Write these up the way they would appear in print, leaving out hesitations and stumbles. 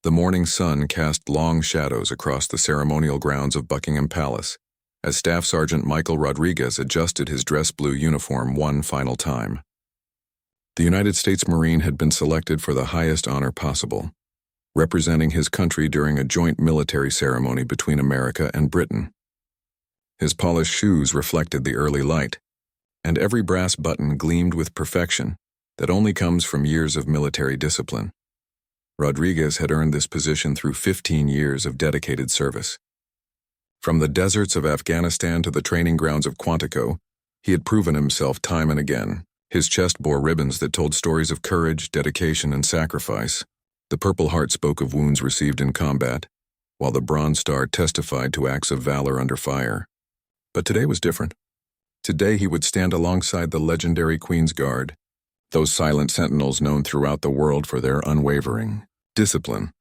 The morning sun cast long shadows across the ceremonial grounds of Buckingham Palace, as Staff Sergeant Michael Rodriguez adjusted his dress blue uniform one final time. The United States Marine had been selected for the highest honor possible, representing his country during a joint military ceremony between America and Britain. His polished shoes reflected the early light, and every brass button gleamed with perfection that only comes from years of military discipline. Rodriguez had earned this position through 15 years of dedicated service. From the deserts of Afghanistan to the training grounds of Quantico, he had proven himself time and again. His chest bore ribbons that told stories of courage, dedication, and sacrifice. The Purple Heart spoke of wounds received in combat, while the Bronze Star testified to acts of valor under fire. But today was different. Today he would stand alongside the legendary Queen's Guard, those silent sentinels known throughout the world for their unwavering discipline.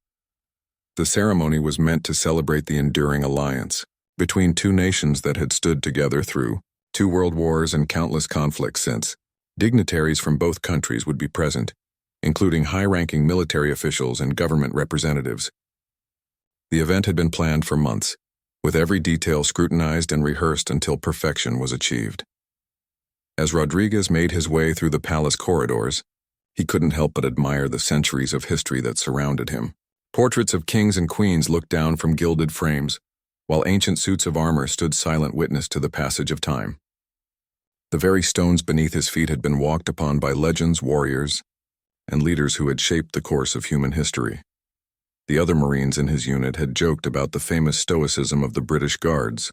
The ceremony was meant to celebrate the enduring alliance between two nations that had stood together through 2 world wars and countless conflicts since. Dignitaries from both countries would be present, including high-ranking military officials and government representatives. The event had been planned for months, with every detail scrutinized and rehearsed until perfection was achieved. As Rodriguez made his way through the palace corridors, he couldn't help but admire the centuries of history that surrounded him. Portraits of kings and queens looked down from gilded frames, while ancient suits of armor stood silent witness to the passage of time. The very stones beneath his feet had been walked upon by legends, warriors, and leaders who had shaped the course of human history. The other Marines in his unit had joked about the famous stoicism of the British Guards,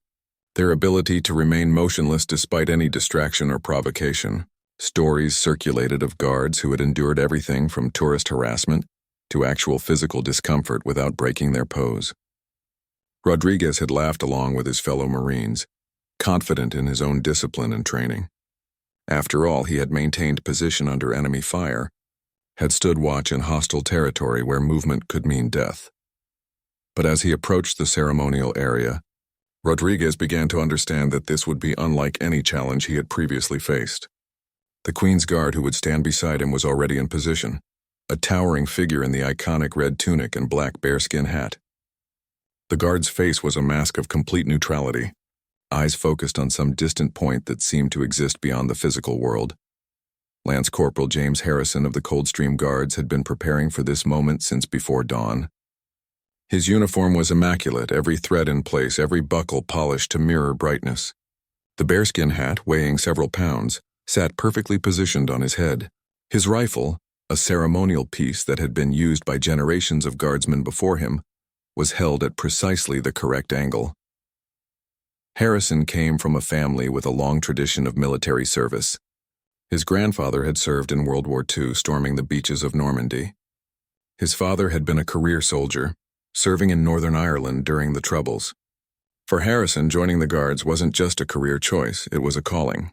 their ability to remain motionless despite any distraction or provocation. Stories circulated of guards who had endured everything from tourist harassment to actual physical discomfort without breaking their pose. Rodriguez had laughed along with his fellow Marines, confident in his own discipline and training. After all, he had maintained position under enemy fire, had stood watch in hostile territory where movement could mean death. But as he approached the ceremonial area, Rodriguez began to understand that this would be unlike any challenge he had previously faced. The Queen's Guard who would stand beside him was already in position, a towering figure in the iconic red tunic and black bearskin hat. The guard's face was a mask of complete neutrality, eyes focused on some distant point that seemed to exist beyond the physical world. Lance Corporal James Harrison of the Coldstream Guards had been preparing for this moment since before dawn. His uniform was immaculate, every thread in place, every buckle polished to mirror brightness. The bearskin hat, weighing several pounds, sat perfectly positioned on his head. His rifle, a ceremonial piece that had been used by generations of guardsmen before him, was held at precisely the correct angle. Harrison came from a family with a long tradition of military service. His grandfather had served in World War II, storming the beaches of Normandy. His father had been a career soldier, serving in Northern Ireland during the Troubles. For Harrison, joining the Guards wasn't just a career choice, it was a calling,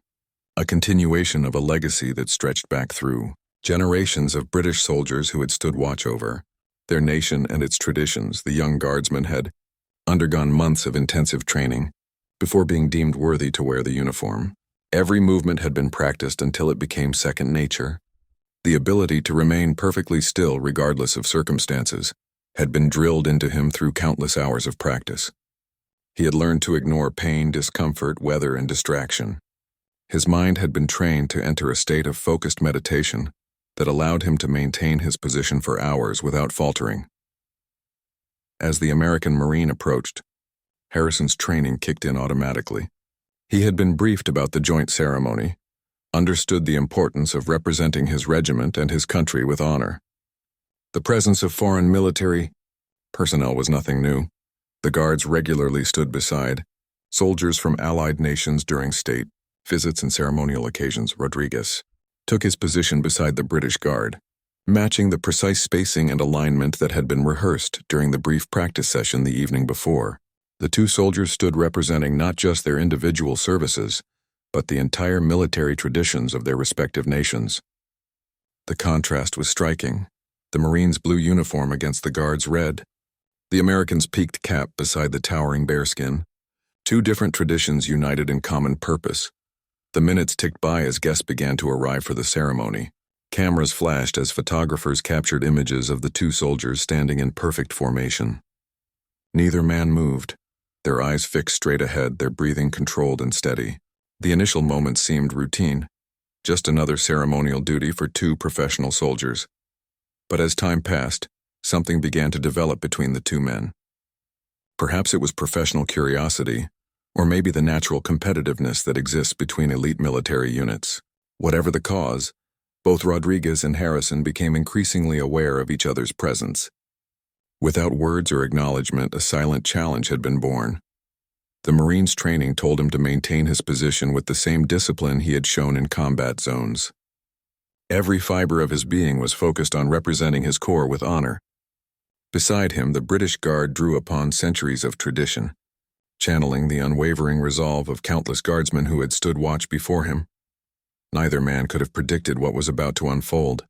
a continuation of a legacy that stretched back through generations of British soldiers who had stood watch over their nation and its traditions. The young guardsmen had undergone months of intensive training before being deemed worthy to wear the uniform. Every movement had been practiced until it became second nature. The ability to remain perfectly still regardless of circumstances had been drilled into him through countless hours of practice. He had learned to ignore pain, discomfort, weather, and distraction. His mind had been trained to enter a state of focused meditation that allowed him to maintain his position for hours without faltering. As the American Marine approached, Harrison's training kicked in automatically. He had been briefed about the joint ceremony, understood the importance of representing his regiment and his country with honor. The presence of foreign military personnel was nothing new. The Guards regularly stood beside soldiers from allied nations during state visits and ceremonial occasions. Rodriguez took his position beside the British Guard, matching the precise spacing and alignment that had been rehearsed during the brief practice session the evening before. The two soldiers stood representing not just their individual services, but the entire military traditions of their respective nations. The contrast was striking. The Marines' blue uniform against the Guards' red, the Americans' peaked cap beside the towering bearskin. Two different traditions united in common purpose. The minutes ticked by as guests began to arrive for the ceremony. Cameras flashed as photographers captured images of the two soldiers standing in perfect formation. Neither man moved, their eyes fixed straight ahead, their breathing controlled and steady. The initial moments seemed routine, just another ceremonial duty for two professional soldiers. But as time passed, something began to develop between the two men. Perhaps it was professional curiosity, or maybe the natural competitiveness that exists between elite military units. Whatever the cause, both Rodriguez and Harrison became increasingly aware of each other's presence. Without words or acknowledgement, a silent challenge had been born. The Marine's training told him to maintain his position with the same discipline he had shown in combat zones. Every fiber of his being was focused on representing his corps with honor. Beside him, the British Guard drew upon centuries of tradition, channeling the unwavering resolve of countless guardsmen who had stood watch before him. Neither man could have predicted what was about to unfold.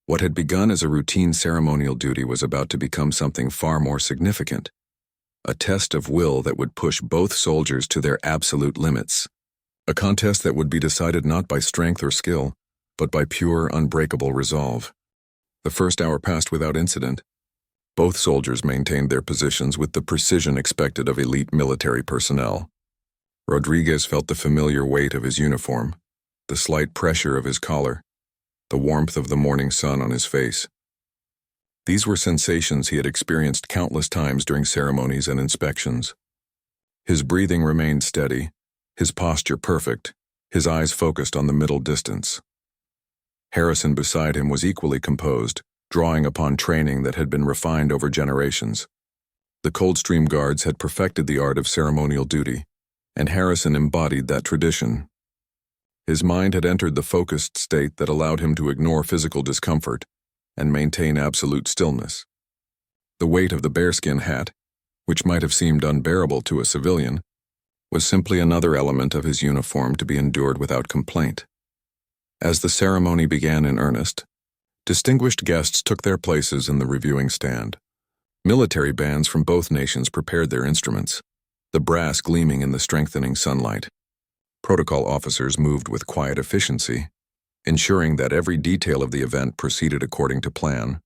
What had begun as a routine ceremonial duty was about to become something far more significant, a test of will that would push both soldiers to their absolute limits, a contest that would be decided not by strength or skill, but by pure, unbreakable resolve. The first hour passed without incident. Both soldiers maintained their positions with the precision expected of elite military personnel. Rodriguez felt the familiar weight of his uniform, the slight pressure of his collar, the warmth of the morning sun on his face. These were sensations he had experienced countless times during ceremonies and inspections. His breathing remained steady, his posture perfect, his eyes focused on the middle distance. Harrison beside him was equally composed, drawing upon training that had been refined over generations. The Coldstream Guards had perfected the art of ceremonial duty, and Harrison embodied that tradition. His mind had entered the focused state that allowed him to ignore physical discomfort and maintain absolute stillness. The weight of the bearskin hat, which might have seemed unbearable to a civilian, was simply another element of his uniform to be endured without complaint. As the ceremony began in earnest, distinguished guests took their places in the reviewing stand. Military bands from both nations prepared their instruments, the brass gleaming in the strengthening sunlight. Protocol officers moved with quiet efficiency, ensuring that every detail of the event proceeded according to plan.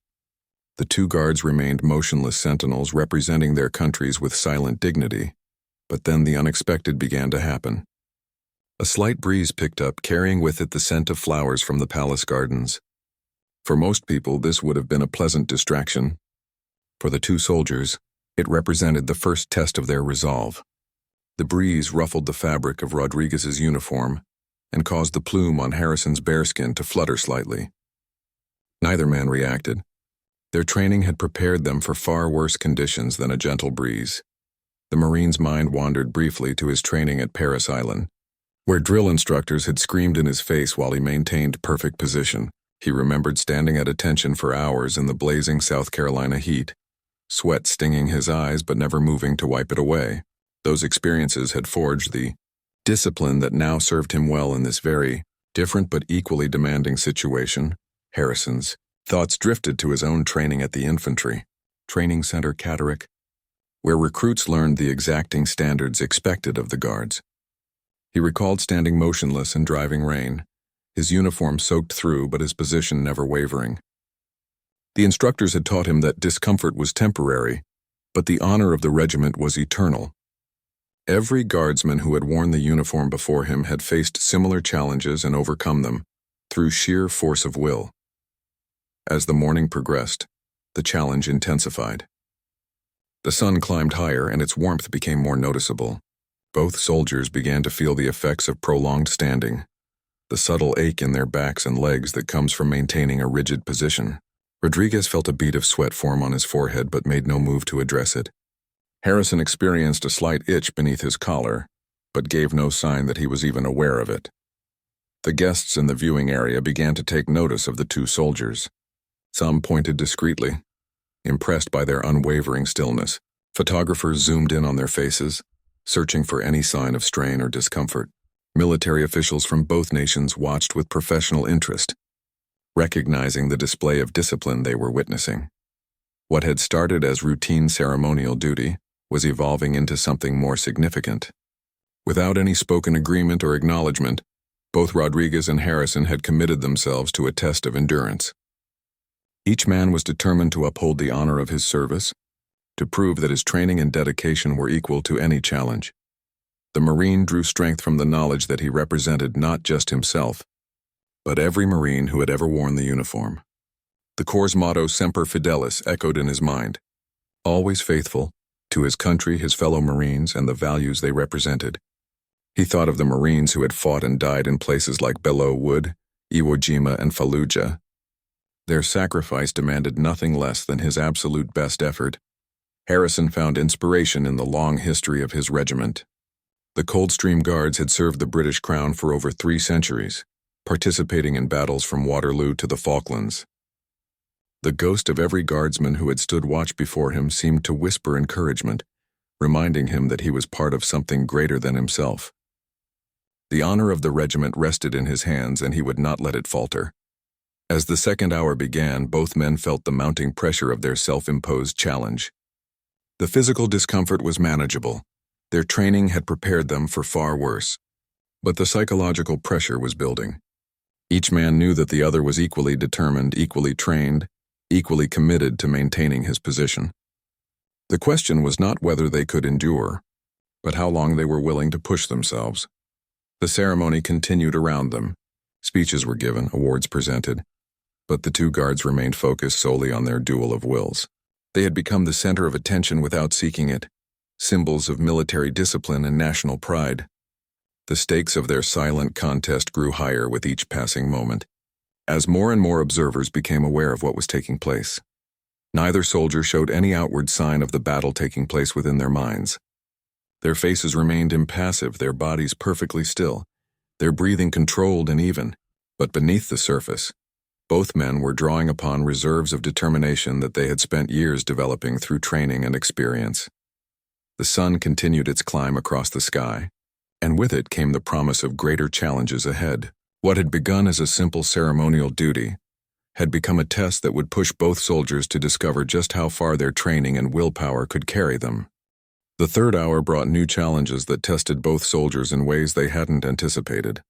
The two guards remained motionless sentinels representing their countries with silent dignity, but then the unexpected began to happen. A slight breeze picked up, carrying with it the scent of flowers from the palace gardens. For most people, this would have been a pleasant distraction. For the two soldiers, it represented the first test of their resolve. The breeze ruffled the fabric of Rodriguez's uniform and caused the plume on Harrison's bearskin to flutter slightly. Neither man reacted. Their training had prepared them for far worse conditions than a gentle breeze. The Marine's mind wandered briefly to his training at Paris Island, where drill instructors had screamed in his face while he maintained perfect position. He remembered standing at attention for hours in the blazing South Carolina heat, sweat stinging his eyes but never moving to wipe it away. Those experiences had forged the discipline that now served him well in this very different but equally demanding situation. Harrison's thoughts drifted to his own training at the infantry training center Catterick, where recruits learned the exacting standards expected of the guards. He recalled standing motionless in driving rain, his uniform soaked through but his position never wavering. The instructors had taught him that discomfort was temporary, but the honor of the regiment was eternal. Every guardsman who had worn the uniform before him had faced similar challenges and overcome them through sheer force of will. As the morning progressed, the challenge intensified. The sun climbed higher and its warmth became more noticeable. Both soldiers began to feel the effects of prolonged standing, the subtle ache in their backs and legs that comes from maintaining a rigid position. Rodriguez felt a bead of sweat form on his forehead but made no move to address it. Harrison experienced a slight itch beneath his collar, but gave no sign that he was even aware of it. The guests in the viewing area began to take notice of the two soldiers. Some pointed discreetly, impressed by their unwavering stillness. Photographers zoomed in on their faces, searching for any sign of strain or discomfort. Military officials from both nations watched with professional interest, recognizing the display of discipline they were witnessing. What had started as routine ceremonial duty was evolving into something more significant. Without any spoken agreement or acknowledgement, Both Rodriguez and Harrison had committed themselves to a test of endurance. Each man was determined to uphold the honor of his service, to prove that his training and dedication were equal to any challenge. The Marine drew strength from the knowledge that he represented not just himself, but every Marine who had ever worn the uniform. The Corps' motto, Semper Fidelis, echoed in his mind, always faithful to his country, his fellow Marines, and the values they represented. He thought of the Marines who had fought and died in places like Belleau Wood, Iwo Jima, and Fallujah. Their sacrifice demanded nothing less than his absolute best effort. Harrison found inspiration in the long history of his regiment. The Coldstream Guards had served the British Crown for over 3 centuries, participating in battles from Waterloo to the Falklands. The ghost of every guardsman who had stood watch before him seemed to whisper encouragement, reminding him that he was part of something greater than himself. The honor of the regiment rested in his hands, and he would not let it falter. As the second hour began, both men felt the mounting pressure of their self-imposed challenge. The physical discomfort was manageable. Their training had prepared them for far worse. But the psychological pressure was building. Each man knew that the other was equally determined, equally trained, equally committed to maintaining his position. The question was not whether they could endure, but how long they were willing to push themselves. The ceremony continued around them. Speeches were given, awards presented, but the 2 guards remained focused solely on their duel of wills. They had become the center of attention without seeking it, symbols of military discipline and national pride. The stakes of their silent contest grew higher with each passing moment, as more and more observers became aware of what was taking place. Neither soldier showed any outward sign of the battle taking place within their minds. Their faces remained impassive, their bodies perfectly still, their breathing controlled and even. But beneath the surface, both men were drawing upon reserves of determination that they had spent years developing through training and experience. The sun continued its climb across the sky, and with it came the promise of greater challenges ahead. What had begun as a simple ceremonial duty had become a test that would push both soldiers to discover just how far their training and willpower could carry them. The third hour brought new challenges that tested both soldiers in ways they hadn't anticipated.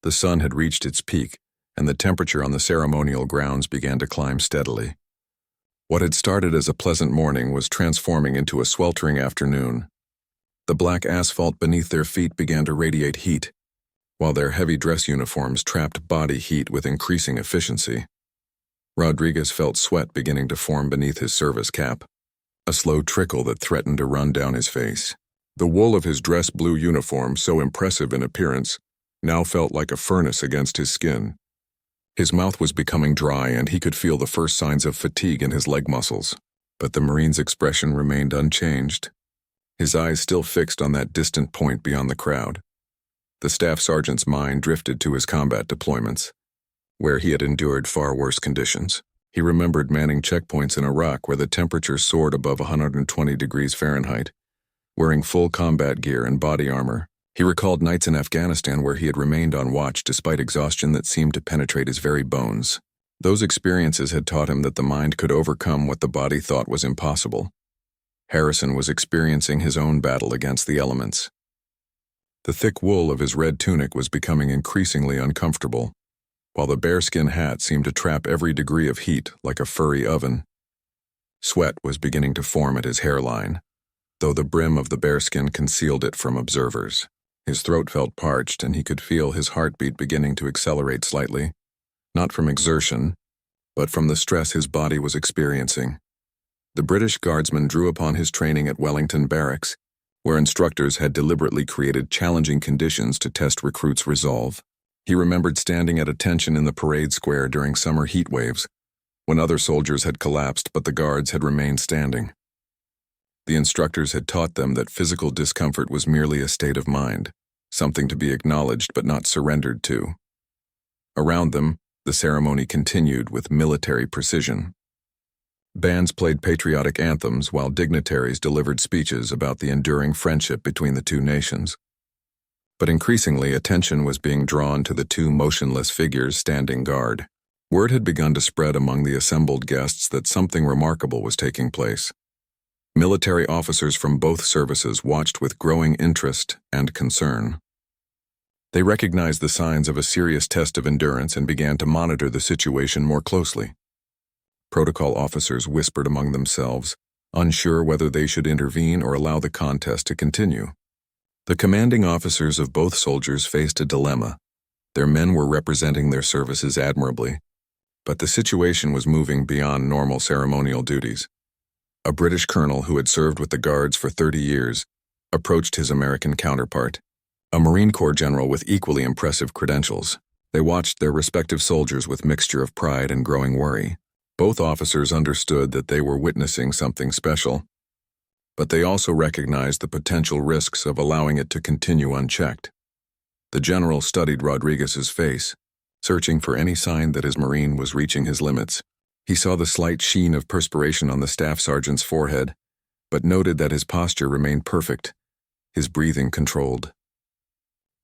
The sun had reached its peak, and the temperature on the ceremonial grounds began to climb steadily. What had started as a pleasant morning was transforming into a sweltering afternoon. The black asphalt beneath their feet began to radiate heat, while their heavy dress uniforms trapped body heat with increasing efficiency. Rodriguez felt sweat beginning to form beneath his service cap, a slow trickle that threatened to run down his face. The wool of his dress blue uniform, so impressive in appearance, now felt like a furnace against his skin. His mouth was becoming dry, and he could feel the first signs of fatigue in his leg muscles. But the Marine's expression remained unchanged, his eyes still fixed on that distant point beyond the crowd. The staff sergeant's mind drifted to his combat deployments, where he had endured far worse conditions. He remembered manning checkpoints in Iraq where the temperature soared above 120 degrees Fahrenheit, wearing full combat gear and body armor. He recalled nights in Afghanistan where he had remained on watch despite exhaustion that seemed to penetrate his very bones. Those experiences had taught him that the mind could overcome what the body thought was impossible. Harrison was experiencing his own battle against the elements. The thick wool of his red tunic was becoming increasingly uncomfortable, while the bearskin hat seemed to trap every degree of heat like a furry oven. Sweat was beginning to form at his hairline, though the brim of the bearskin concealed it from observers. His throat felt parched, and he could feel his heartbeat beginning to accelerate slightly, not from exertion, but from the stress his body was experiencing. The British guardsman drew upon his training at Wellington Barracks, where instructors had deliberately created challenging conditions to test recruits' resolve. He remembered standing at attention in the parade square during summer heat waves, when other soldiers had collapsed but the guards had remained standing. The instructors had taught them that physical discomfort was merely a state of mind, something to be acknowledged but not surrendered to. Around them, the ceremony continued with military precision. Bands played patriotic anthems while dignitaries delivered speeches about the enduring friendship between the 2 nations. But increasingly, attention was being drawn to the 2 motionless figures standing guard. Word had begun to spread among the assembled guests that something remarkable was taking place. Military officers from both services watched with growing interest and concern. They recognized the signs of a serious test of endurance and began to monitor the situation more closely. Protocol officers whispered among themselves, unsure whether they should intervene or allow the contest to continue. The commanding officers of both soldiers faced a dilemma. Their men were representing their services admirably, but the situation was moving beyond normal ceremonial duties. A British colonel who had served with the Guards for 30 years approached his American counterpart, a Marine Corps general with equally impressive credentials. They watched their respective soldiers with mixture of pride and growing worry. Both officers understood that they were witnessing something special, but they also recognized the potential risks of allowing it to continue unchecked. The general studied Rodriguez's face, searching for any sign that his Marine was reaching his limits. He saw the slight sheen of perspiration on the staff sergeant's forehead, but noted that his posture remained perfect, his breathing controlled.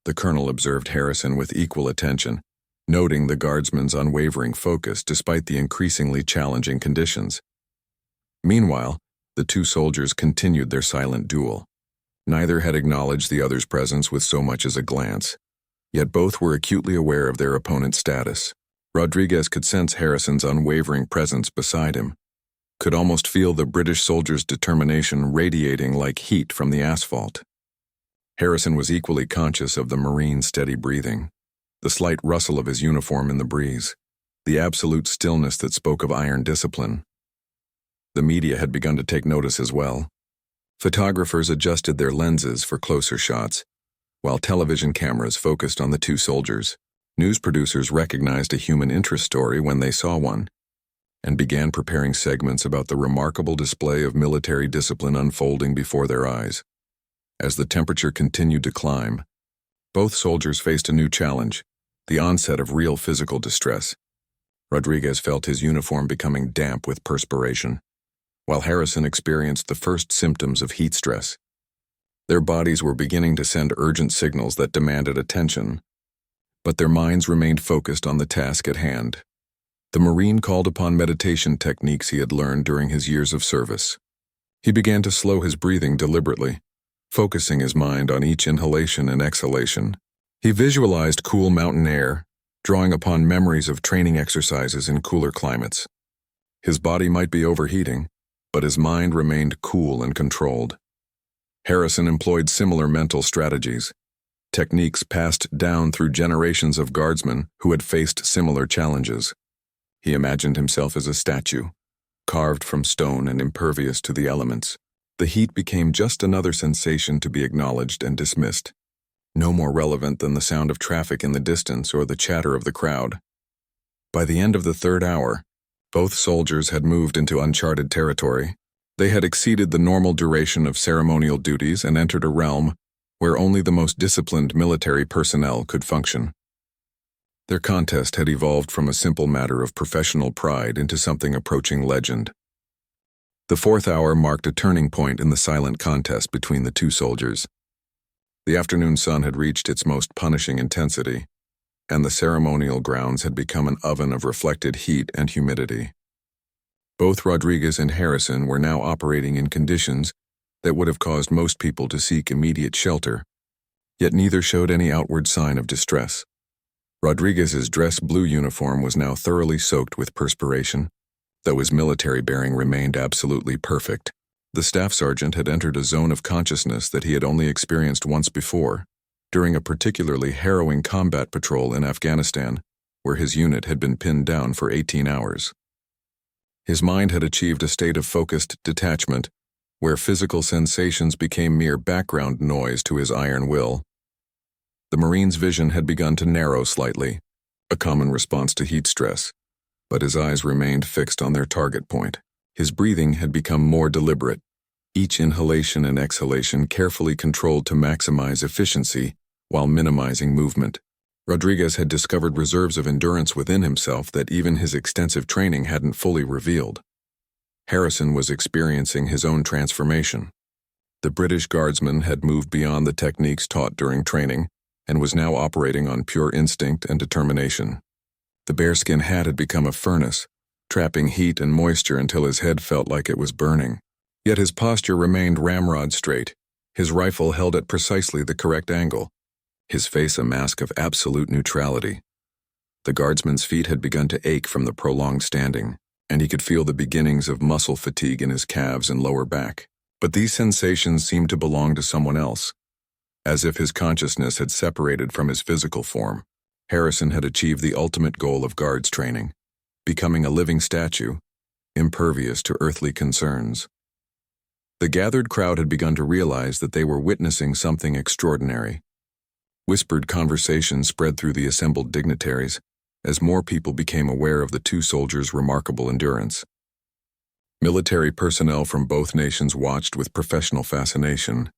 The colonel observed Harrison with equal attention, noting the guardsman's unwavering focus despite the increasingly challenging conditions. Meanwhile, the two soldiers continued their silent duel. Neither had acknowledged the other's presence with so much as a glance, yet both were acutely aware of their opponent's status. Rodriguez could sense Harrison's unwavering presence beside him, could almost feel the British soldier's determination radiating like heat from the asphalt. Harrison was equally conscious of the Marine's steady breathing, the slight rustle of his uniform in the breeze, the absolute stillness that spoke of iron discipline. The media had begun to take notice as well. Photographers adjusted their lenses for closer shots, while television cameras focused on the two soldiers. News producers recognized a human interest story when they saw one, and began preparing segments about the remarkable display of military discipline unfolding before their eyes. As the temperature continued to climb, both soldiers faced a new challenge, the onset of real physical distress. Rodriguez felt his uniform becoming damp with perspiration, while Harrison experienced the first symptoms of heat stress. Their bodies were beginning to send urgent signals that demanded attention, but their minds remained focused on the task at hand. The Marine called upon meditation techniques he had learned during his years of service. He began to slow his breathing deliberately, focusing his mind on each inhalation and exhalation. He visualized cool mountain air, drawing upon memories of training exercises in cooler climates. His body might be overheating, but his mind remained cool and controlled. Harrison employed similar mental strategies, techniques passed down through generations of guardsmen who had faced similar challenges. He imagined himself as a statue, carved from stone and impervious to the elements. The heat became just another sensation to be acknowledged and dismissed, no more relevant than the sound of traffic in the distance or the chatter of the crowd. By the end of the third hour, both soldiers had moved into uncharted territory. They had exceeded the normal duration of ceremonial duties and entered a realm where only the most disciplined military personnel could function. Their contest had evolved from a simple matter of professional pride into something approaching legend. The fourth hour marked a turning point in the silent contest between the two soldiers. The afternoon sun had reached its most punishing intensity, and the ceremonial grounds had become an oven of reflected heat and humidity. Both Rodriguez and Harrison were now operating in conditions that would have caused most people to seek immediate shelter, yet neither showed any outward sign of distress. Rodriguez's dress blue uniform was now thoroughly soaked with perspiration, though his military bearing remained absolutely perfect. The staff sergeant had entered a zone of consciousness that he had only experienced once before, during a particularly harrowing combat patrol in Afghanistan, where his unit had been pinned down for 18 hours. His mind had achieved a state of focused detachment, where physical sensations became mere background noise to his iron will. The Marine's vision had begun to narrow slightly, a common response to heat stress, but his eyes remained fixed on their target point. His breathing had become more deliberate, each inhalation and exhalation carefully controlled to maximize efficiency while minimizing movement. Rodriguez had discovered reserves of endurance within himself that even his extensive training hadn't fully revealed. Harrison was experiencing his own transformation. The British guardsman had moved beyond the techniques taught during training and was now operating on pure instinct and determination. The bearskin hat had become a furnace, trapping heat and moisture until his head felt like it was burning. Yet his posture remained ramrod straight, his rifle held at precisely the correct angle, his face a mask of absolute neutrality. The guardsman's feet had begun to ache from the prolonged standing, and he could feel the beginnings of muscle fatigue in his calves and lower back. But these sensations seemed to belong to someone else, as if his consciousness had separated from his physical form. Harrison had achieved the ultimate goal of guards training, becoming a living statue, impervious to earthly concerns. The gathered crowd had begun to realize that they were witnessing something extraordinary. Whispered conversation spread through the assembled dignitaries as more people became aware of the two soldiers' remarkable endurance. Military personnel from both nations watched with professional fascination,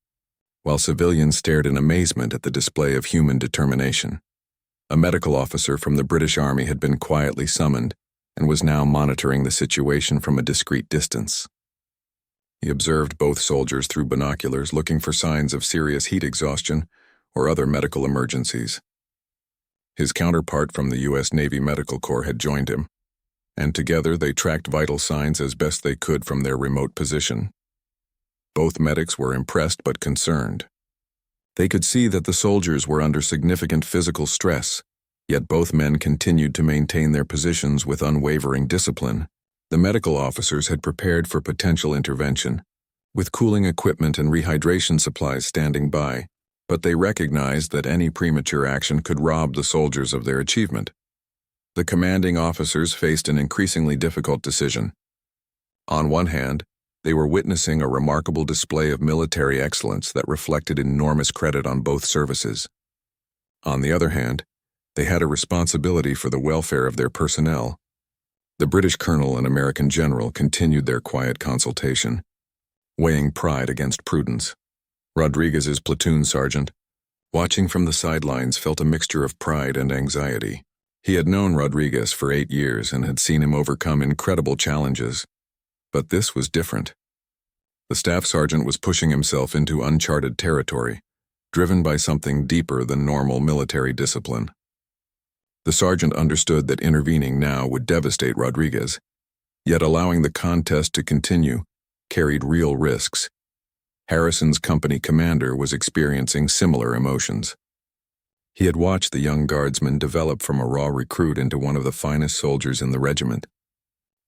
while civilians stared in amazement at the display of human determination. A medical officer from the British Army had been quietly summoned and was now monitoring the situation from a discreet distance. He observed both soldiers through binoculars, looking for signs of serious heat exhaustion or other medical emergencies. His counterpart from the U.S. Navy Medical Corps had joined him, and together they tracked vital signs as best they could from their remote position. Both medics were impressed but concerned. They could see that the soldiers were under significant physical stress, yet both men continued to maintain their positions with unwavering discipline. The medical officers had prepared for potential intervention, with cooling equipment and rehydration supplies standing by, but they recognized that any premature action could rob the soldiers of their achievement. The commanding officers faced an increasingly difficult decision. On one hand, they were witnessing a remarkable display of military excellence that reflected enormous credit on both services. On the other hand, they had a responsibility for the welfare of their personnel. The British colonel and American general continued their quiet consultation, weighing pride against prudence. Rodriguez's platoon sergeant, watching from the sidelines, felt a mixture of pride and anxiety. He had known Rodriguez for 8 years and had seen him overcome incredible challenges. But this was different. The staff sergeant was pushing himself into uncharted territory, driven by something deeper than normal military discipline. The sergeant understood that intervening now would devastate Rodriguez, yet allowing the contest to continue carried real risks. Harrison's company commander was experiencing similar emotions. He had watched the young guardsman develop from a raw recruit into one of the finest soldiers in the regiment.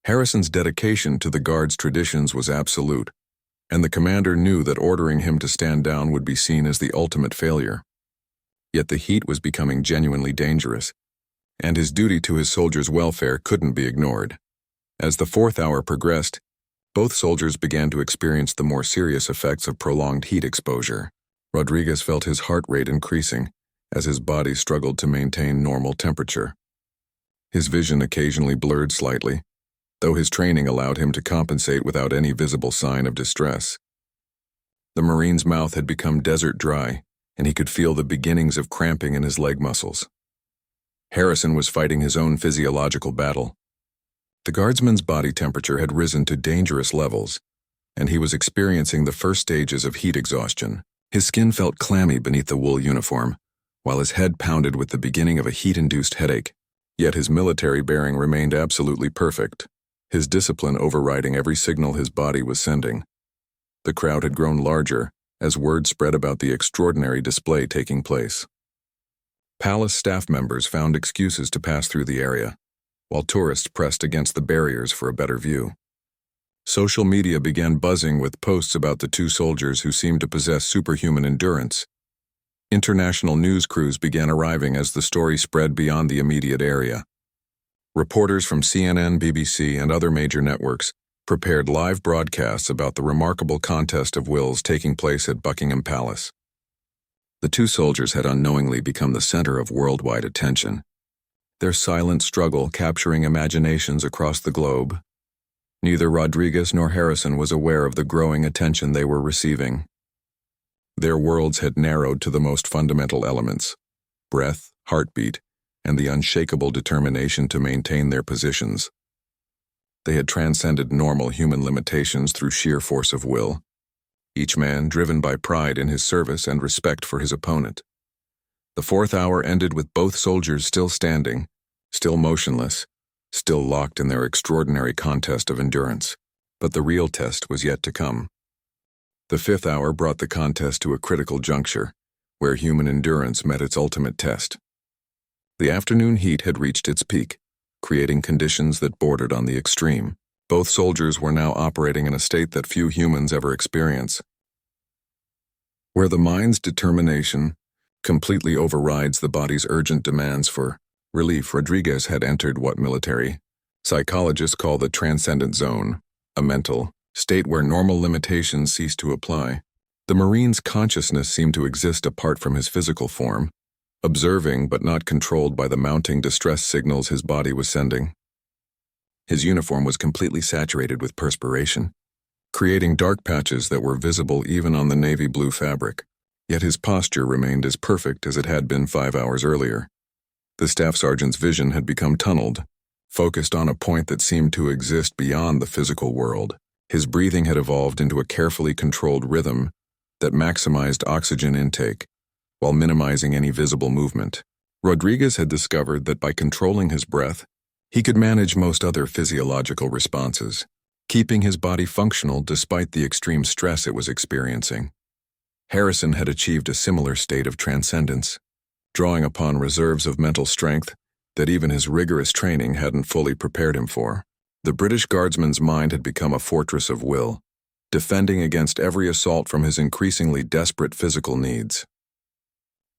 Harrison's dedication to the Guards' traditions was absolute, and the commander knew that ordering him to stand down would be seen as the ultimate failure. Yet the heat was becoming genuinely dangerous, and his duty to his soldiers' welfare couldn't be ignored. As the 4th hour progressed, both soldiers began to experience the more serious effects of prolonged heat exposure. Rodriguez felt his heart rate increasing as his body struggled to maintain normal temperature. His vision occasionally blurred slightly, though his training allowed him to compensate without any visible sign of distress. The Marine's mouth had become desert dry, and he could feel the beginnings of cramping in his leg muscles. Harrison was fighting his own physiological battle. The guardsman's body temperature had risen to dangerous levels, and he was experiencing the first stages of heat exhaustion. His skin felt clammy beneath the wool uniform, while his head pounded with the beginning of a heat-induced headache. Yet his military bearing remained absolutely perfect, his discipline overriding every signal his body was sending. The crowd had grown larger as word spread about the extraordinary display taking place. Palace staff members found excuses to pass through the area, while tourists pressed against the barriers for a better view. Social media began buzzing with posts about the two soldiers who seemed to possess superhuman endurance. International news crews began arriving as the story spread beyond the immediate area. Reporters from CNN, BBC, and other major networks prepared live broadcasts about the remarkable contest of wills taking place at Buckingham Palace. The two soldiers had unknowingly become the center of worldwide attention, their silent struggle capturing imaginations across the globe. Neither Rodriguez nor Harrison was aware of the growing attention they were receiving. Their worlds had narrowed to the most fundamental elements: breath, heartbeat, and the unshakable determination to maintain their positions. They had transcended normal human limitations through sheer force of will, each man driven by pride in his service and respect for his opponent. The 4th hour ended with both soldiers still standing, still motionless, still locked in their extraordinary contest of endurance. But the real test was yet to come. The 5th hour brought the contest to a critical juncture, where human endurance met its ultimate test. The afternoon heat had reached its peak, creating conditions that bordered on the extreme. Both soldiers were now operating in a state that few humans ever experience, where the mind's determination completely overrides the body's urgent demands for relief. Rodriguez had entered what military psychologists call the transcendent zone, a mental state where normal limitations cease to apply. The Marine's consciousness seemed to exist apart from his physical form, observing but not controlled by the mounting distress signals his body was sending. His uniform was completely saturated with perspiration, creating dark patches that were visible even on the navy blue fabric. Yet his posture remained as perfect as it had been 5 hours earlier. The staff sergeant's vision had become tunneled, focused on a point that seemed to exist beyond the physical world. His breathing had evolved into a carefully controlled rhythm that maximized oxygen intake while minimizing any visible movement. Rodriguez had discovered that by controlling his breath, he could manage most other physiological responses, keeping his body functional despite the extreme stress it was experiencing. Harrison had achieved a similar state of transcendence, drawing upon reserves of mental strength that even his rigorous training hadn't fully prepared him for. The British guardsman's mind had become a fortress of will, defending against every assault from his increasingly desperate physical needs.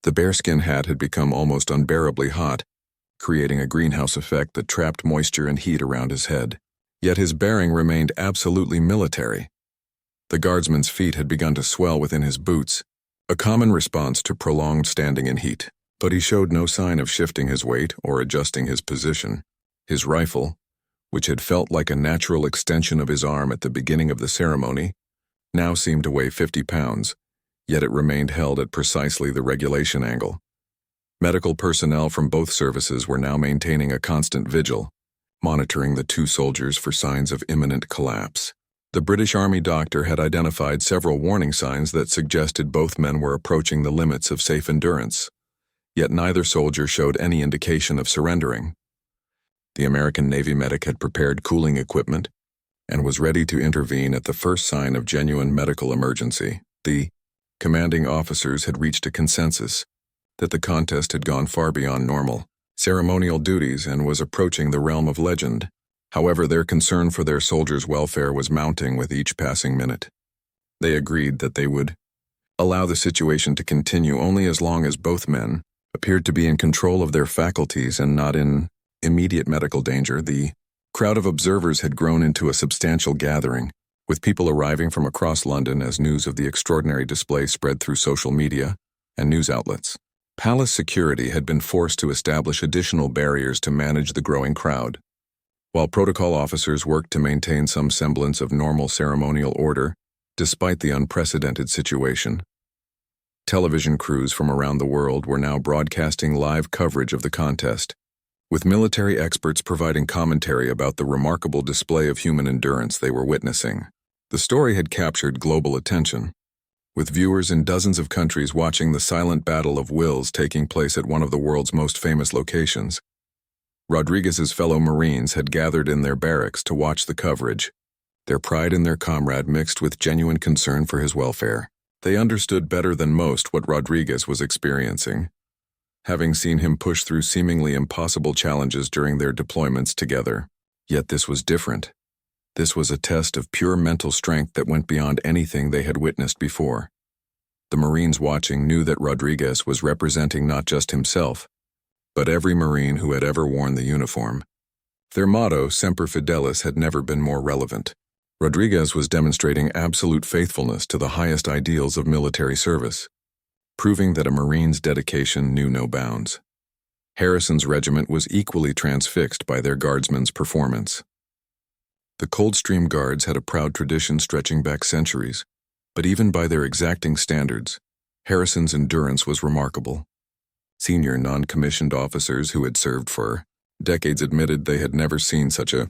The bearskin hat had become almost unbearably hot, creating a greenhouse effect that trapped moisture and heat around his head. Yet his bearing remained absolutely military. The guardsman's feet had begun to swell within his boots, a common response to prolonged standing in heat. But he showed no sign of shifting his weight or adjusting his position. His rifle, which had felt like a natural extension of his arm at the beginning of the ceremony, now seemed to weigh 50 pounds, yet it remained held at precisely the regulation angle. Medical personnel from both services were now maintaining a constant vigil, monitoring the two soldiers for signs of imminent collapse. The British Army doctor had identified several warning signs that suggested both men were approaching the limits of safe endurance, yet neither soldier showed any indication of surrendering. The American Navy medic had prepared cooling equipment and was ready to intervene at the first sign of genuine medical emergency. The commanding officers had reached a consensus that the contest had gone far beyond normal ceremonial duties and was approaching the realm of legend. However, their concern for their soldiers' welfare was mounting with each passing minute. They agreed that they would allow the situation to continue only as long as both men appeared to be in control of their faculties and not in immediate medical danger. The crowd of observers had grown into a substantial gathering, with people arriving from across London as news of the extraordinary display spread through social media and news outlets. Palace security had been forced to establish additional barriers to manage the growing crowd, while protocol officers worked to maintain some semblance of normal ceremonial order, despite the unprecedented situation. Television crews from around the world were now broadcasting live coverage of the contest, with military experts providing commentary about the remarkable display of human endurance they were witnessing. The story had captured global attention, with viewers in dozens of countries watching the silent battle of wills taking place at one of the world's most famous locations. Rodriguez's fellow Marines had gathered in their barracks to watch the coverage, their pride in their comrade mixed with genuine concern for his welfare. They understood better than most what Rodriguez was experiencing, having seen him push through seemingly impossible challenges during their deployments together. Yet this was different. This was a test of pure mental strength that went beyond anything they had witnessed before. The Marines watching knew that Rodriguez was representing not just himself, but every Marine who had ever worn the uniform. Their motto, Semper Fidelis, had never been more relevant. Rodriguez was demonstrating absolute faithfulness to the highest ideals of military service, proving that a Marine's dedication knew no bounds. Harrison's regiment was equally transfixed by their guardsman's performance. The Coldstream Guards had a proud tradition stretching back centuries, but even by their exacting standards, Harrison's endurance was remarkable. Senior non-commissioned officers who had served for decades admitted they had never seen such a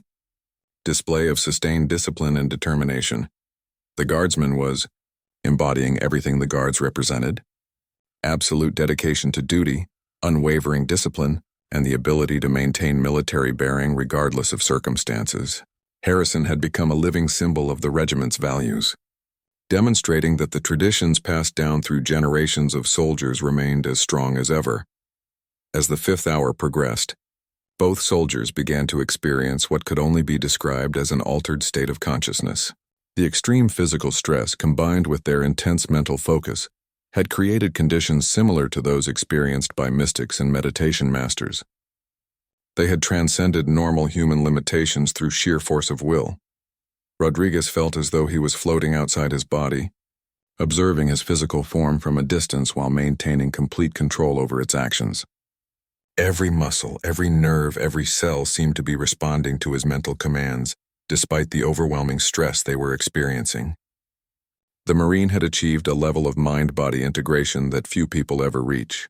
display of sustained discipline and determination. The guardsman was embodying everything the Guards represented: absolute dedication to duty, unwavering discipline, and the ability to maintain military bearing regardless of circumstances. Harrison had become a living symbol of the regiment's values. demonstrating that the traditions passed down through generations of soldiers remained as strong as ever. As the fifth hour progressed, both soldiers began to experience what could only be described as an altered state of consciousness. The extreme physical stress combined with their intense mental focus had created conditions similar to those experienced by mystics and meditation masters. They had transcended normal human limitations through sheer force of will. Rodriguez felt as though he was floating outside his body, observing his physical form from a distance while maintaining complete control over its actions. Every muscle, every nerve, every cell seemed to be responding to his mental commands, despite the overwhelming stress they were experiencing. The Marine had achieved a level of mind-body integration that few people ever reach.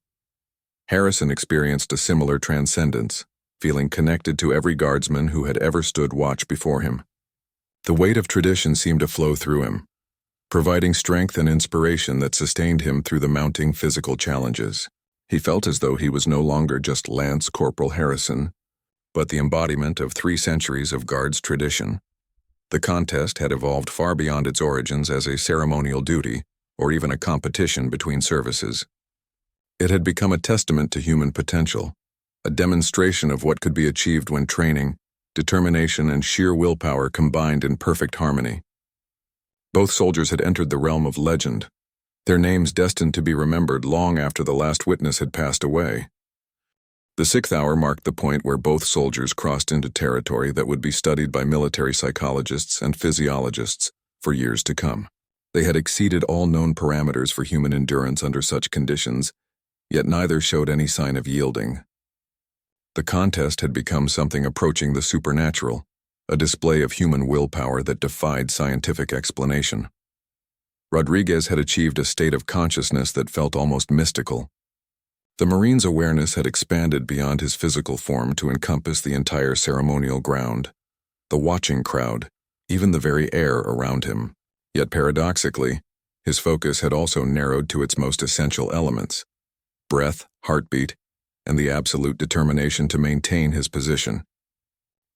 Harrison experienced a similar transcendence, feeling connected to every guardsman who had ever stood watch before him. The weight of tradition seemed to flow through him, providing strength and inspiration that sustained him through the mounting physical challenges. He felt as though he was no longer just Lance Corporal Harrison, but the embodiment of 3 centuries of Guards tradition. The contest had evolved far beyond its origins as a ceremonial duty, or even a competition between services. It had become a testament to human potential, a demonstration of what could be achieved when training, determination, and sheer willpower combined in perfect harmony. Both soldiers had entered the realm of legend, their names destined to be remembered long after the last witness had passed away. The 6th hour marked the point where both soldiers crossed into territory that would be studied by military psychologists and physiologists for years to come. They had exceeded all known parameters for human endurance under such conditions, yet neither showed any sign of yielding. The contest had become something approaching the supernatural, a display of human willpower that defied scientific explanation. Rodriguez had achieved a state of consciousness that felt almost mystical. The Marine's awareness had expanded beyond his physical form to encompass the entire ceremonial ground, the watching crowd, even the very air around him. Yet paradoxically, his focus had also narrowed to its most essential elements: breath, heartbeat, and the absolute determination to maintain his position.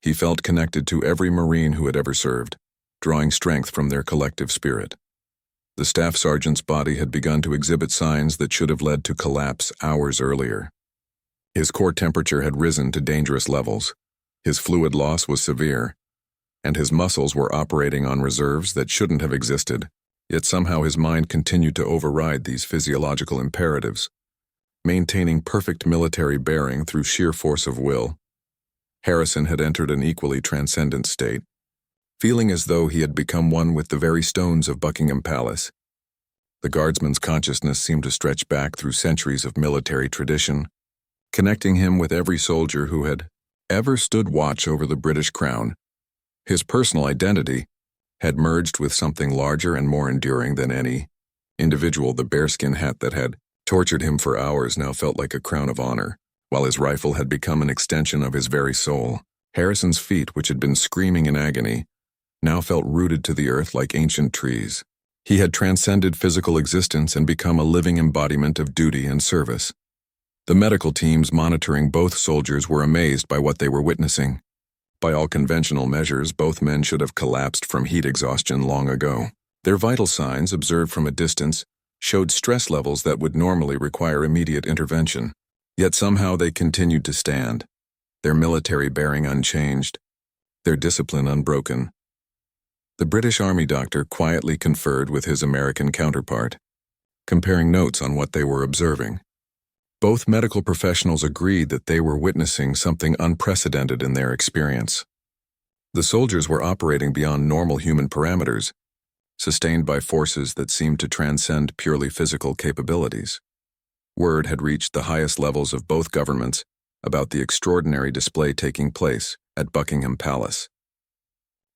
He felt connected to every Marine who had ever served, drawing strength from their collective spirit. The staff sergeant's body had begun to exhibit signs that should have led to collapse hours earlier. His core temperature had risen to dangerous levels, his fluid loss was severe, and his muscles were operating on reserves that shouldn't have existed, yet somehow his mind continued to override these physiological imperatives, maintaining perfect military bearing through sheer force of will. Harrison had entered an equally transcendent state, feeling as though he had become one with the very stones of Buckingham Palace. The guardsman's consciousness seemed to stretch back through centuries of military tradition, connecting him with every soldier who had ever stood watch over the British crown. His personal identity had merged with something larger and more enduring than any individual. The bearskin hat that had tortured him for hours now felt like a crown of honor, while his rifle had become an extension of his very soul. Harrison's feet, which had been screaming in agony, now felt rooted to the earth like ancient trees. He had transcended physical existence and become a living embodiment of duty and service. The medical teams monitoring both soldiers were amazed by what they were witnessing. By all conventional measures, both men should have collapsed from heat exhaustion long ago. Their vital signs, observed from a distance, showed stress levels that would normally require immediate intervention. Yet somehow they continued to stand, their military bearing unchanged, their discipline unbroken. The British Army doctor quietly conferred with his American counterpart, comparing notes on what they were observing. Both medical professionals agreed that they were witnessing something unprecedented in their experience. The soldiers were operating beyond normal human parameters, sustained by forces that seemed to transcend purely physical capabilities. Word had reached the highest levels of both governments about the extraordinary display taking place at Buckingham Palace.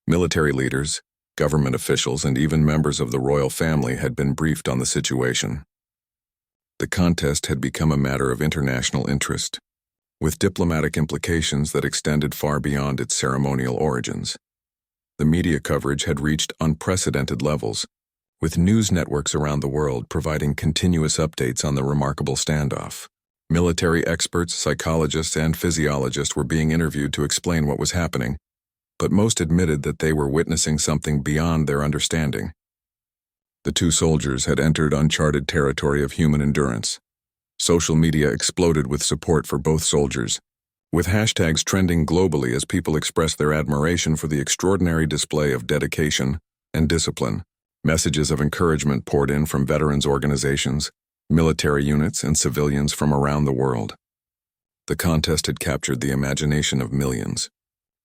Military leaders, government officials, and even members of the royal family had been briefed on the situation. The contest had become a matter of international interest, with diplomatic implications that extended far beyond its ceremonial origins. The media coverage had reached unprecedented levels, with news networks around the world providing continuous updates on the remarkable standoff. Military experts, psychologists, and physiologists were being interviewed to explain what was happening, but most admitted that they were witnessing something beyond their understanding. The two soldiers had entered uncharted territory of human endurance. Social media exploded with support for both soldiers, with hashtags trending globally as people expressed their admiration for the extraordinary display of dedication and discipline. Messages of encouragement poured in from veterans organizations, military units, and civilians from around the world. The contest had captured the imagination of millions,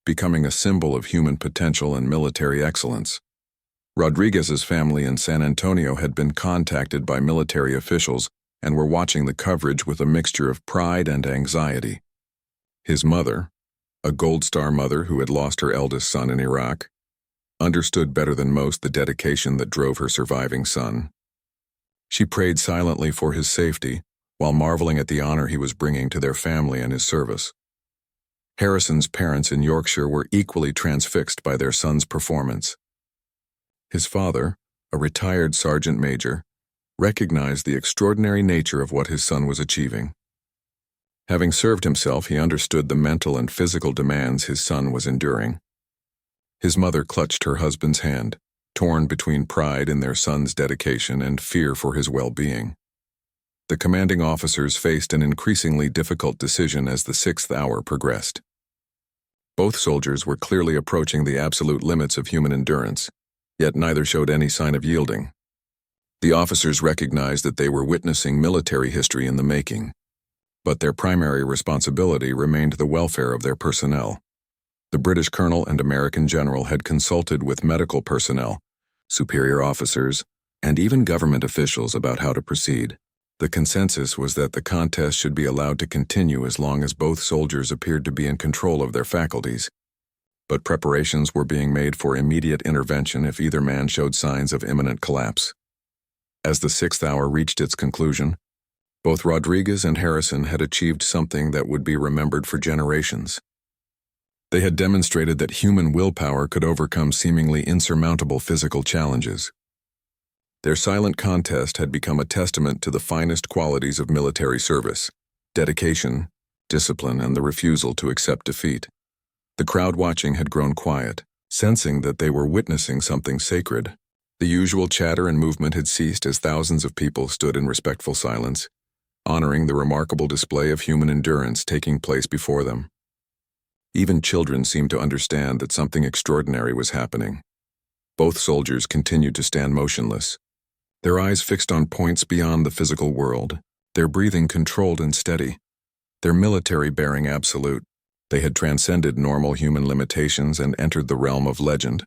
becoming a symbol of human potential and military excellence. Rodriguez's family in San Antonio had been contacted by military officials and were watching the coverage with a mixture of pride and anxiety. His mother, a Gold Star mother who had lost her eldest son in Iraq, understood better than most the dedication that drove her surviving son. She prayed silently for his safety, while marveling at the honor he was bringing to their family and his service. Harrison's parents in Yorkshire were equally transfixed by their son's performance. His father, a retired sergeant major, recognized the extraordinary nature of what his son was achieving. Having served himself, he understood the mental and physical demands his son was enduring. His mother clutched her husband's hand, torn between pride in their son's dedication and fear for his well-being. The commanding officers faced an increasingly difficult decision as the 6th hour progressed. Both soldiers were clearly approaching the absolute limits of human endurance, yet neither showed any sign of yielding. The officers recognized that they were witnessing military history in the making, but their primary responsibility remained the welfare of their personnel. The British colonel and American general had consulted with medical personnel, superior officers, and even government officials about how to proceed. The consensus was that the contest should be allowed to continue as long as both soldiers appeared to be in control of their faculties. But preparations were being made for immediate intervention if either man showed signs of imminent collapse. As the 6th hour reached its conclusion, both Rodriguez and Harrison had achieved something that would be remembered for generations. They had demonstrated that human willpower could overcome seemingly insurmountable physical challenges. Their silent contest had become a testament to the finest qualities of military service: dedication, discipline, and the refusal to accept defeat. The crowd watching had grown quiet, sensing that they were witnessing something sacred. The usual chatter and movement had ceased as thousands of people stood in respectful silence, honoring the remarkable display of human endurance taking place before them. Even children seemed to understand that something extraordinary was happening. Both soldiers continued to stand motionless, their eyes fixed on points beyond the physical world, their breathing controlled and steady, their military bearing absolute. They had transcended normal human limitations and entered the realm of legend,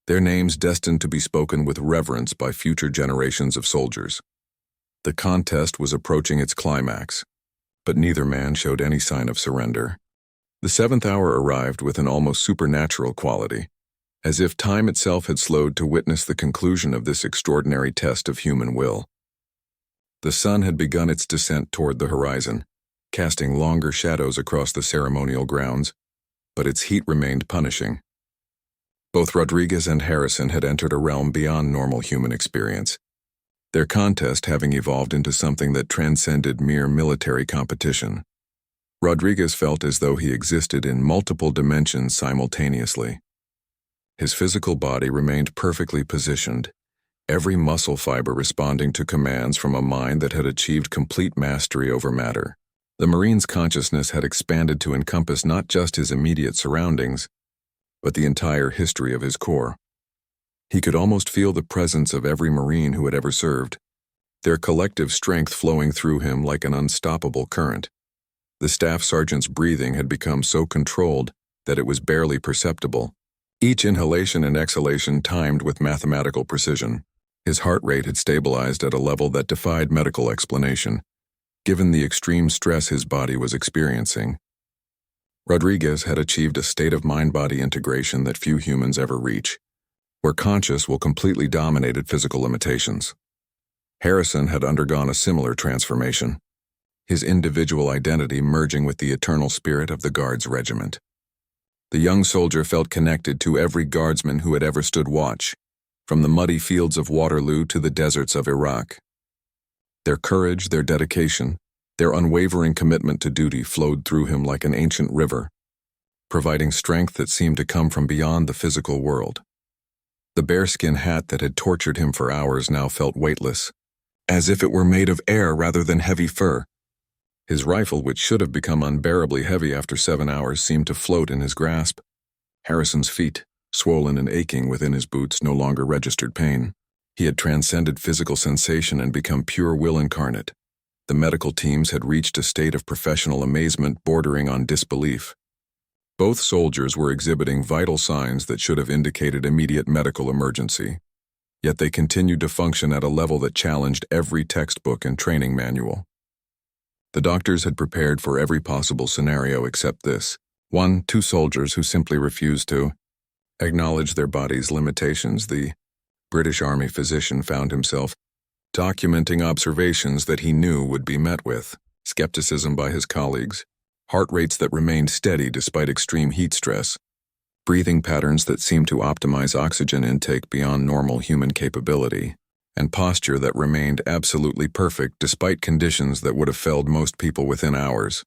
their names destined to be spoken with reverence by future generations of soldiers. The contest was approaching its climax, but neither man showed any sign of surrender. The 7th hour arrived with an almost supernatural quality, as if time itself had slowed to witness the conclusion of this extraordinary test of human will. The sun had begun its descent toward the horizon, casting longer shadows across the ceremonial grounds, but its heat remained punishing. Both Rodriguez and Harrison had entered a realm beyond normal human experience, their contest having evolved into something that transcended mere military competition. Rodriguez felt as though he existed in multiple dimensions simultaneously. His physical body remained perfectly positioned, every muscle fiber responding to commands from a mind that had achieved complete mastery over matter. The Marine's consciousness had expanded to encompass not just his immediate surroundings, but the entire history of his corps. He could almost feel the presence of every Marine who had ever served, their collective strength flowing through him like an unstoppable current. The staff sergeant's breathing had become so controlled that it was barely perceptible, each inhalation and exhalation timed with mathematical precision. His heart rate had stabilized at a level that defied medical explanation, given the extreme stress his body was experiencing. Rodriguez had achieved a state of mind-body integration that few humans ever reach, where conscious will completely dominate physical limitations. Harrison had undergone a similar transformation, his individual identity merging with the eternal spirit of the Guards regiment. The young soldier felt connected to every guardsman who had ever stood watch, from the muddy fields of Waterloo to the deserts of Iraq. Their courage, their dedication, their unwavering commitment to duty flowed through him like an ancient river, providing strength that seemed to come from beyond the physical world. The bearskin hat that had tortured him for hours now felt weightless, as if it were made of air rather than heavy fur. His rifle, which should have become unbearably heavy after 7 hours, seemed to float in his grasp. Harrison's feet, swollen and aching within his boots, no longer registered pain. He had transcended physical sensation and become pure will incarnate. The medical teams had reached a state of professional amazement bordering on disbelief. Both soldiers were exhibiting vital signs that should have indicated immediate medical emergency, yet they continued to function at a level that challenged every textbook and training manual. The doctors had prepared for every possible scenario except this. Two soldiers who simply refused to acknowledge their body's limitations. The British Army physician found himself documenting observations that he knew would be met with skepticism by his colleagues, heart rates that remained steady despite extreme heat stress, breathing patterns that seemed to optimize oxygen intake beyond normal human capability, and posture that remained absolutely perfect despite conditions that would have felled most people within hours.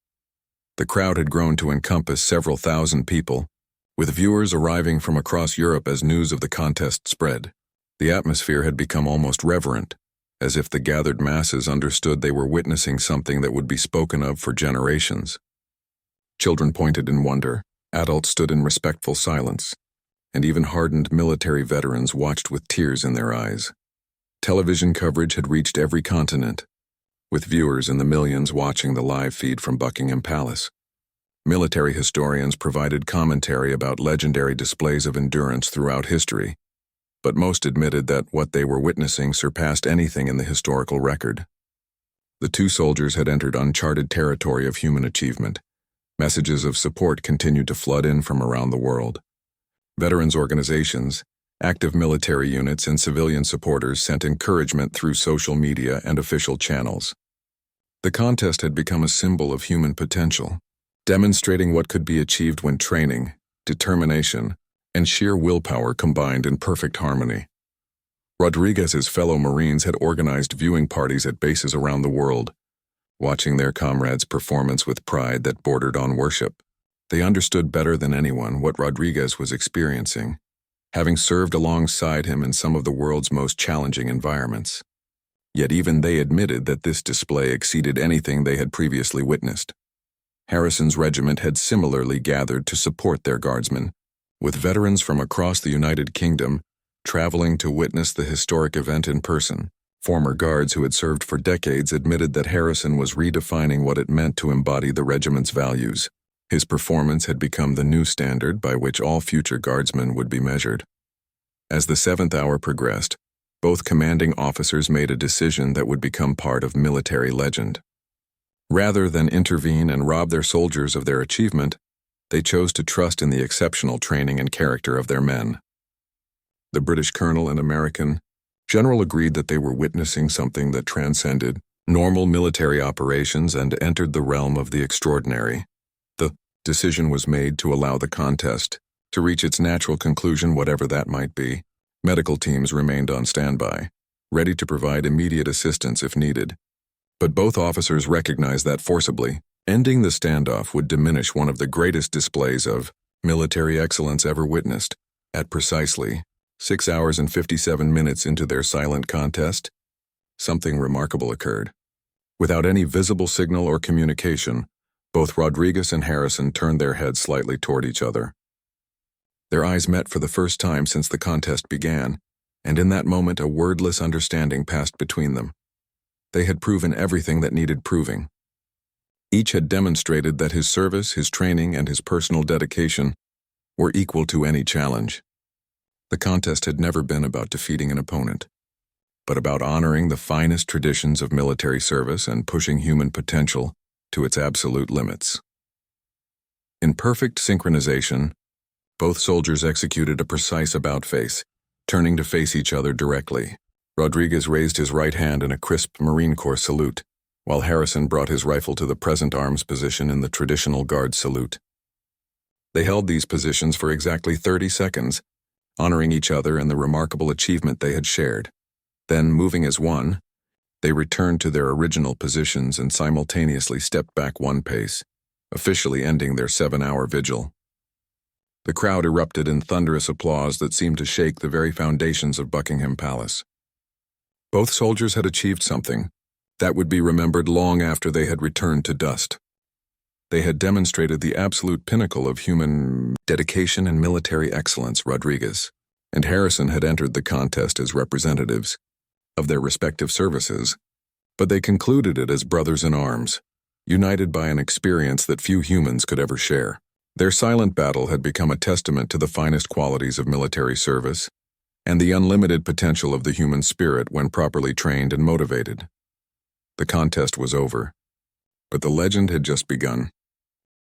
The crowd had grown to encompass several thousand people, with viewers arriving from across Europe as news of the contest spread. The atmosphere had become almost reverent, as if the gathered masses understood they were witnessing something that would be spoken of for generations. Children pointed in wonder, adults stood in respectful silence, and even hardened military veterans watched with tears in their eyes. Television coverage had reached every continent, with viewers in the millions watching the live feed from Buckingham Palace. Military historians provided commentary about legendary displays of endurance throughout history, but most admitted that what they were witnessing surpassed anything in the historical record. The two soldiers had entered uncharted territory of human achievement. Messages of support continued to flood in from around the world. Veterans organizations, active military units, and civilian supporters sent encouragement through social media and official channels. The contest had become a symbol of human potential, demonstrating what could be achieved when training, determination, and sheer willpower combined in perfect harmony. Rodriguez's fellow Marines had organized viewing parties at bases around the world, watching their comrades' performance with pride that bordered on worship. They understood better than anyone what Rodriguez was experiencing, having served alongside him in some of the world's most challenging environments. Yet even they admitted that this display exceeded anything they had previously witnessed. Harrison's regiment had similarly gathered to support their guardsmen, with veterans from across the United Kingdom traveling to witness the historic event in person. Former guards who had served for decades admitted that Harrison was redefining what it meant to embody the regiment's values. His performance had become the new standard by which all future guardsmen would be measured. As the 7th hour progressed, both commanding officers made a decision that would become part of military legend. Rather than intervene and rob their soldiers of their achievement, they chose to trust in the exceptional training and character of their men. The British colonel and American general agreed that they were witnessing something that transcended normal military operations and entered the realm of the extraordinary. The decision was made to allow the contest to reach its natural conclusion, whatever that might be. Medical teams remained on standby, ready to provide immediate assistance if needed. But both officers recognized that forcibly ending the standoff would diminish one of the greatest displays of military excellence ever witnessed. At precisely 6 hours and 57 minutes into their silent contest, something remarkable occurred. Without any visible signal or communication, both Rodriguez and Harrison turned their heads slightly toward each other. Their eyes met for the first time since the contest began, and in that moment a wordless understanding passed between them. They had proven everything that needed proving. Each had demonstrated that his service, his training, and his personal dedication were equal to any challenge. The contest had never been about defeating an opponent, but about honoring the finest traditions of military service and pushing human potential to its absolute limits. In perfect synchronization, both soldiers executed a precise about-face, turning to face each other directly. Rodriguez raised his right hand in a crisp Marine Corps salute, while Harrison brought his rifle to the present arms position in the traditional guard salute. They held these positions for exactly 30 seconds, honoring each other and the remarkable achievement they had shared. Then, moving as one, they returned to their original positions and simultaneously stepped back one pace, officially ending their 7-hour vigil. The crowd erupted in thunderous applause that seemed to shake the very foundations of Buckingham Palace. Both soldiers had achieved something that would be remembered long after they had returned to dust. They had demonstrated the absolute pinnacle of human dedication and military excellence. Rodriguez and Harrison had entered the contest as representatives of their respective services, but they concluded it as brothers in arms, united by an experience that few humans could ever share. Their silent battle had become a testament to the finest qualities of military service and the unlimited potential of the human spirit when properly trained and motivated. The contest was over, but the legend had just begun.